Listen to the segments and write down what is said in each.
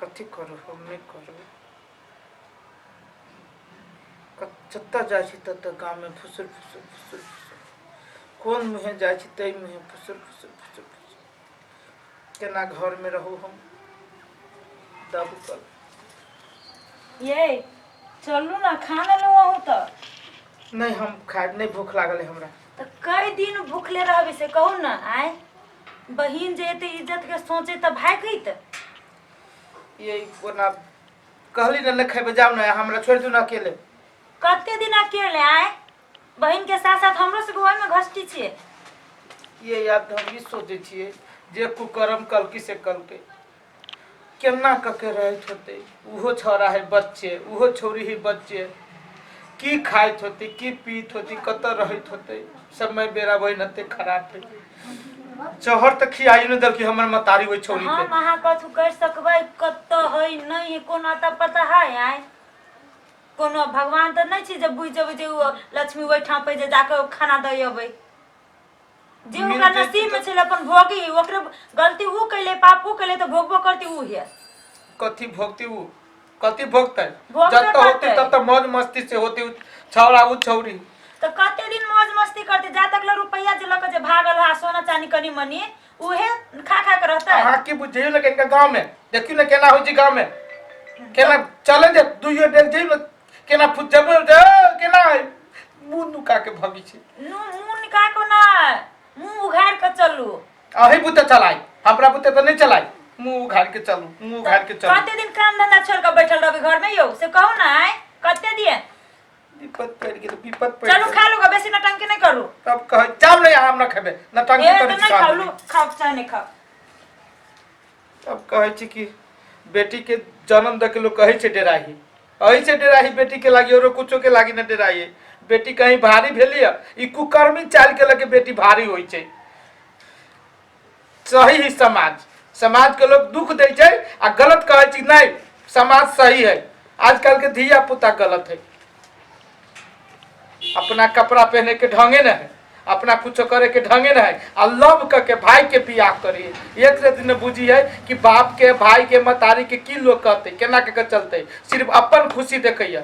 कथी करू हम नहीं करू जत्ता जाइ छी तत्ता गाँव में फुसुर फुसुर फुसुर फुसुर कौन मुहे जाइ छी तई मुहे फुसुर फुसुर फुसुर फुसुर केना घर में रहू हम दब कल ये चलू ना खाना लो तो नहीं हम खाए नहीं भूख लागल है हमरा तो कई दिन भूखले रहबे से कहू ना आए बहिन जे एते इज्जत के सोचे त भागई त ये कोना कहली न खेबे जाओ ना हमरा छोड़ दू ना अकेले कते दिन अकेले आए बहिन के साथ साथ हमरो से गोवा में घसटी छिए ये याद हम ई सोचे छिए जे कुकर्म कल की से कल के केना कके रहत होते उहो छोरा है बच्चे उहो छोरी है बच्चे की खाइत होती की पीत होती कत रहत होते समय बेरा वही नते खराब है चहर तक खियाई न दल की हमर मतारी वही छोरी के हम अहाँ कथु कर सकबै कत है नहीं कोनो त पता है आए कोनो भगवान त नहीं छी जे बुझ जब जे लक्ष्मी वही ठाम पे जे जाके खाना दे अबै जे ओकरा नसीब में छले अपन भोगी ओकरे गलती ऊ कैले पाप ऊ कैले त भोगबो करती ऊ है कथी भोगती ऊ कथी भोगतै भोगबे जब तो होती तब तो मौज मस्ती से होती छौरा ऊ छौरी तो कते दिन मौज मस्ती करते जा तक रुपया जे लक जे भागल है सोना चांदी कनी मनी उहे खा खा के रहता है हां की बुझियो न के गांव में देखियो न केना होई जी गांव में केना चले जे दुइयो डेल जइब केना फुट जब केना मुंह नुका के भगी छी मुंह निका को ना मुंह उघार के चलू अही बुते चलाई हमरा बुते तो नहीं चलाई मुंह उघार के चलू मुंह उघार के चलू कते दिन काम धंधा छोड़ के बैठल रहबे घर में यो से कहू ना आए कते दिए विपत पड़ गेल विपत पड़ चलू खा लो बेसी नटंकी नहीं करू तब कह जाम नहीं हम ना खेबे नटंकी ए कर तो नहीं खाऊ खाओ चाहे नहीं खाओ तब कहे छी कि बेटी के जन्म द के लोग कहे छे डेराही अही से डेराही बेटी के लागी और कुछो के लागी न डेराही बेटी कहीं भारी भेलिया ई कुकर्मी चाल के लगे बेटी भारी होई छे सही ही समाज के लोग दुख दे छे आ गलत कहे छी नहीं समाज सही है आजकल के धिया पुता गलत है अपना कपड़ा पहने के ढंगे न है अपना कुछ करे के ढंगे न है आ लव के भाई के बियाह करिए एक से दिन बुझी है कि बाप के भाई के मतारी के की लोग कहते केना के चलते सिर्फ अपन खुशी देखैया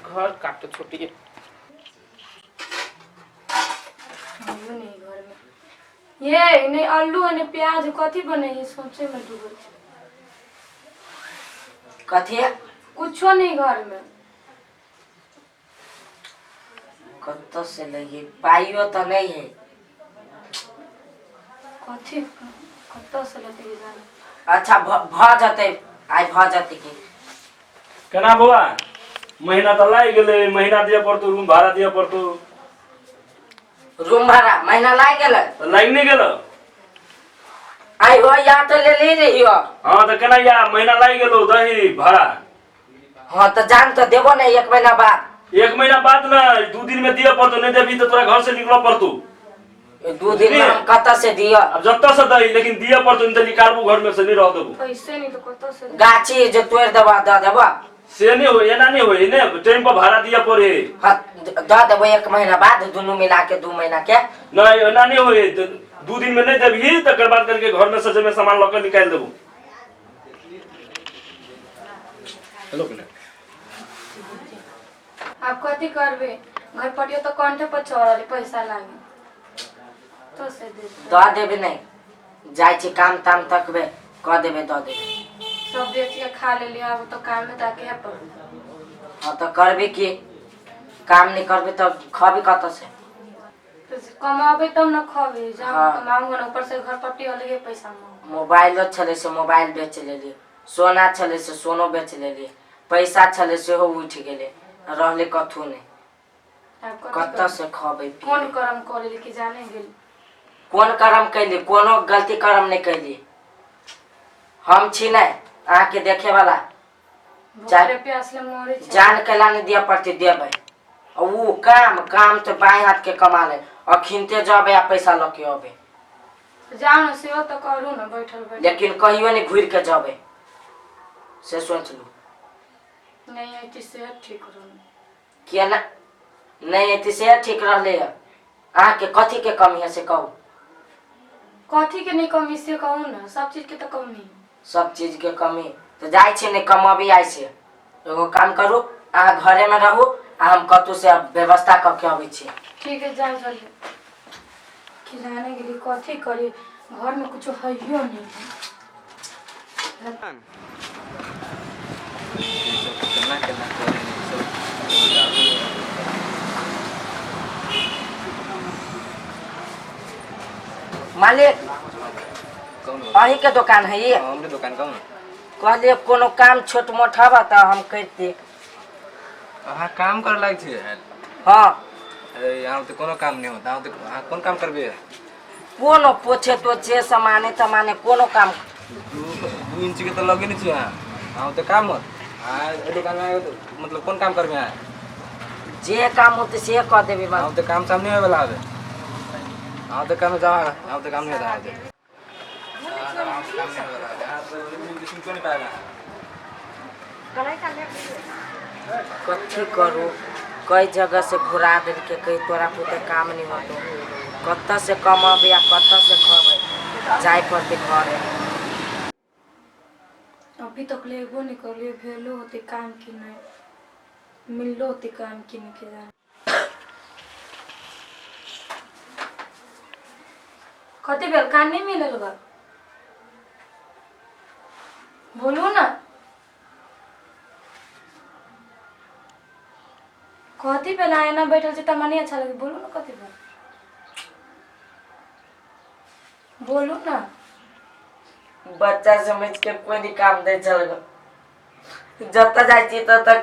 घर काट छोटी नहीं घर में ये नहीं आलू ने प्याज कथी बने सोचे में डूबल कथी है कुछो नहीं घर में कत से लगे पाइयो तो नहीं है कथी कत से लगे जाने अच्छा भ जाते आई भ जाते की केना बुआ महीना तो लाग गेले महीना दिया पड़तो रूम भाड़ा दिया पड़तो रूम भाड़ा महीना लाग गेले तो लाग नहीं गेलो आई हो या तो ले ले रही हो हां तो केना या महीना लाग गेलो दही भाड़ा हां तो जान तो देबो नहीं एक महीना बाद एक महीना बाद ना 2 दिन में दिया पड़तो नहीं देबी तो तोरा घर से निकलो पड़तो 2 दिन में हम कत से दियो अब जत्ता से दही लेकिन दिया पड़तो नहीं तो निकालबो घर में से नहीं रह देबो पैसे नहीं तो कत से गाछी जो तोड़ देबा द देबा से नहीं हो एना नहीं हो ने टाइम पर भाड़ा दिया पड़े हां द देबो एक महीना बाद दोनों मिला के 2 महीना के नहीं एना नहीं हो 2 दिन में नहीं देबी तकर बाद करके घर में सजे में सामान लेकर निकाल देबो हेलो बेटा आप कथी करबे घर पटियो तो कंठे पर चढ़ले पैसा लागे तो से दे द देबे नहीं जाय छी काम ताम तकबे क देबे द देबे सब बेच के खा ले लिया अब तो काम में ताके है पर हां तो करबे की काम नहीं करबे तो खबे कत से तो कमाबे तब न खबे जब हाँ। कमाऊंगा ना ऊपर से घर पट्टी अलगे पैसा मांग मोबाइल छले से मोबाइल बेच लेलिए सोना छले से सोनो बेच लेलिए पैसा छले से हो उठ गेले रहले कथु नहीं कत से खबे कौन कर्म करे कि जाने गेल कौन कर्म कैली कोनो गलती कर्म नहीं कैली हम छी नहीं आके देखे वाला भूखे प्यास ले मरे जान के लाने दिया पड़ती देबे वो काम तो बाएं हाथ के कमा ले अखिनते जाबे आ पैसा लके आबे जाओ ना सेवा तो करू ना बैठल बैठल लेकिन कहियो नहीं घूर के जाबे से सोच लू नहीं है सेहत ठीक रहू किया ना नहीं है सेहत ठीक रहले आ के कथी के कमी है से कहू कथी के नहीं कमी से कहूँ ना, सब चीज के तो कमी है। सब चीज के कमी तो जाए छे नहीं कमाबी आए छे। एगो काम करू, अहाँ घरे में रहू, हम कतु से व्यवस्था करके अबै छी। ठीक है, जाओ जल्दी। खिलाने के लिए कथी करी, घर में कुछ है नहीं। मालिक अही के दुकान है ये? हमरे दुकान कौन? कहलिए कोनो काम छोट मोट हवा तो हम करते। अहाँ काम कर लायक छे? हाँ। अरे यहाँ तो कोनो काम नहीं होता। यहाँ तो अहाँ कौन काम करबे? कोनो पोछे तोछे सामाने तमाने कोनो काम। 2 इंच के तो लगे नहीं छे यहाँ। यहाँ तो काम होत। दुकान में तो मतलब कौन काम करबे? यहाँ जे काम होते से कह देबे। यहाँ तो काम सामने होए वाला है। यहाँ तो काम जाओ, यहाँ तो काम नहीं होता है। कथी करू, कई जगह से घुरा दे के कई तोरा पुते काम नहीं होतो। कत्ता से कमाबे या कत्ता से खबे, जाए पड़ते घरे। अभी तक लेबो नहीं कर लिए, भेलो होते काम की नहीं, मिलो होते काम की नहीं के जाने। कथी बेल कान नहीं मिलल बा, बोलू ना। कथी बेल आए ना बैठल से तमनी अच्छा लगे, बोलू ना कथी बेल, बोलू ना। बच्चा समझ के कोई नहीं काम दे चल गो। जब तक जाए छी तब तक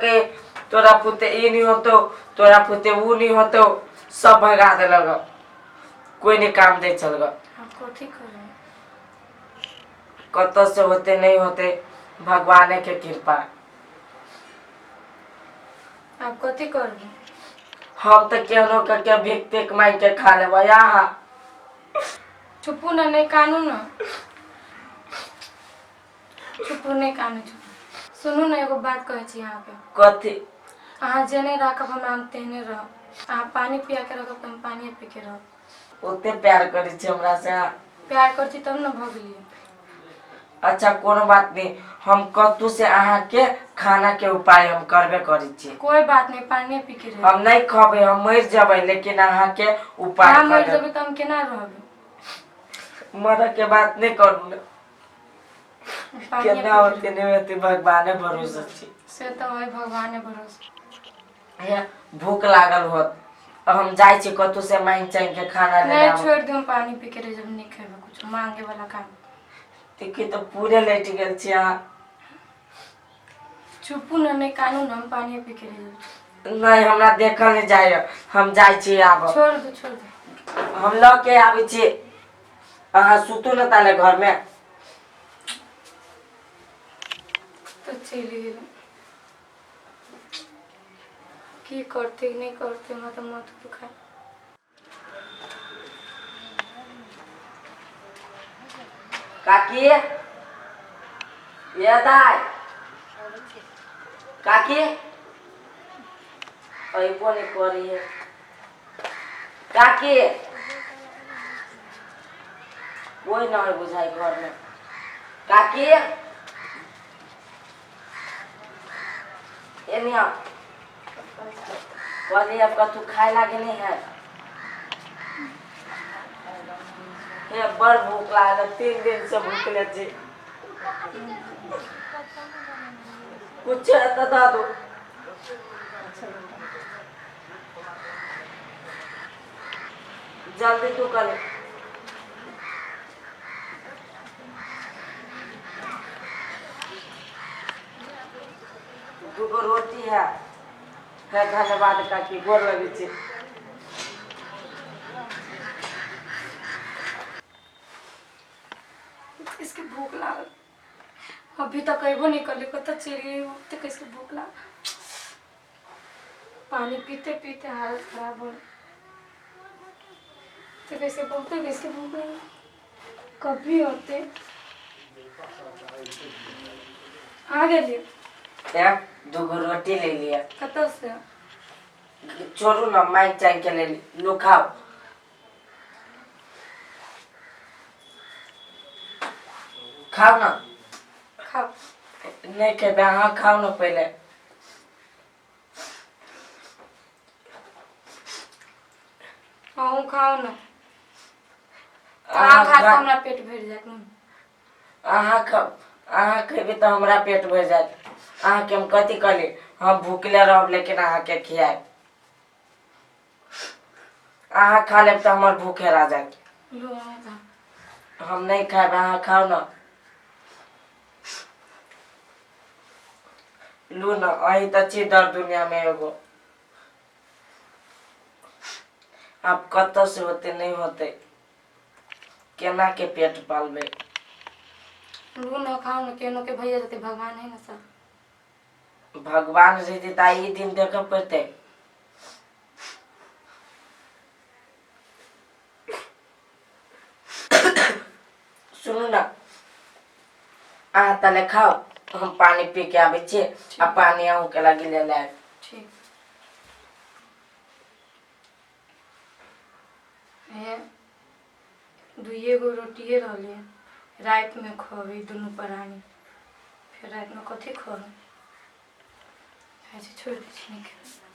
तोरा पुते ई नहीं होतो, तोरा पुते वो नहीं होतो, सब भगा दे लगा। कोई नहीं काम दे चल गो। कथी करें, कत्ता से होते नहीं होते, भगवान के कृपा। आप कथी करबे? हम तो केनो करके भीख मांग के खा लेबा। यहाँ चुपू ना, नहीं कानू ना, चुपू नहीं कानू, चुप। सुनू ना, एगो बात कहे छी यहाँ पे। कथी? अहाँ जेने रखब हम तेहने रह। अहाँ पानी पिया के रखब तो हम पानी पी के रह। उतने प्यार करी छी हमरा से। प्यार करती तब ना भगलिए। अच्छा कोनो बात नहीं, हम कतु से अहाँ के खाना के उपाय हम करबे करी छी। कोई बात नहीं, पानी पी के रह। हम नहीं खबे, हम मर जबे, लेकिन अहाँ के उपाय अहाँ मर करबे। जबे तो हम केना रहबे? मर के बात नहीं करू ना। पानी केना होते नहीं होते, भगवान भरोसा छी। से तो है भगवान भरोसा। हे भूख लागल होत, हम जाए छी कतु से मांग चांग के खाना ले नहीं आबो। छोड़ दूं, पानी पी के रह जब नहीं खेबे कुछ मांगे वाला काम। देखी तो पूरे लेट गेल छी अहाँ। चुपू ना, नहीं कानू ना, हम पानी पी के रह। नहीं हमरा देखल नहीं जाए, हम जाए छी आब। छोड़ दो, छोड़ दो। हम ल के आबै छी, अहाँ सुतू न ताले घर में। तो चली गेल, की करते नहीं करते, मैं तो मत दुखाए। काकी ये दाई, काकी अइबो नहीं करी है। काकी कोई ना है बुझाई घर में। काकी एनिया कहली अब कतु खाए लागे नहीं है। ये बड़ भूख लागल, 3 दिन से भूखले छी। कुछ है तो दा दो। जल्दी तू कर। दूगो रोटी है। धन्यवाद काकी, गोर लगे छी। इसके भूख लागल, अभी तक अबो नहीं कर, कत चली तो कैसे भूख लागल। पानी पीते पीते हालत खराब हो, तो कैसे बोलते, कैसे भूख लगे कभी होते। आ गए दूगो रोटी ले लिया। कत से? छोड़ू ना, माइक चाय के ले लो, खाओ। खाओ ना। खाओ। नहीं खेबे अहाँ खाओ ना पहले। अहूँ खाओ ना। अहाँ खा के खा हमरा पेट भर जात। अहाँ खेबे तो हमरा पेट भर जात। अहाँ के हम कथी कहली हम भूखले रहब लेकिन अहाँ के खियाए। अहाँ खा लेब तो हमार भूखे रह जाए। लो अहूँ खा। हम नहीं खाए अहाँ खाओ ना। लू ना अही तो छी दर दुनिया में एगो। आप कत से होते नहीं होते केना के पेट पालबे। लू ना खाओ ना केनो के भैया जते भगवान है ना सब। भगवान रहते तो ई दिन देख पड़ते। सुनू ना अहाँ तले खाओ हम पानी पी के आबे छी। आ पानी अहूँ के लगी ले लाए। ठीक है। दुइये गो रोटिए रहले रात में खबे दोनों प्राणी। फिर रात में कथी खब ऐसे छोड़ दे।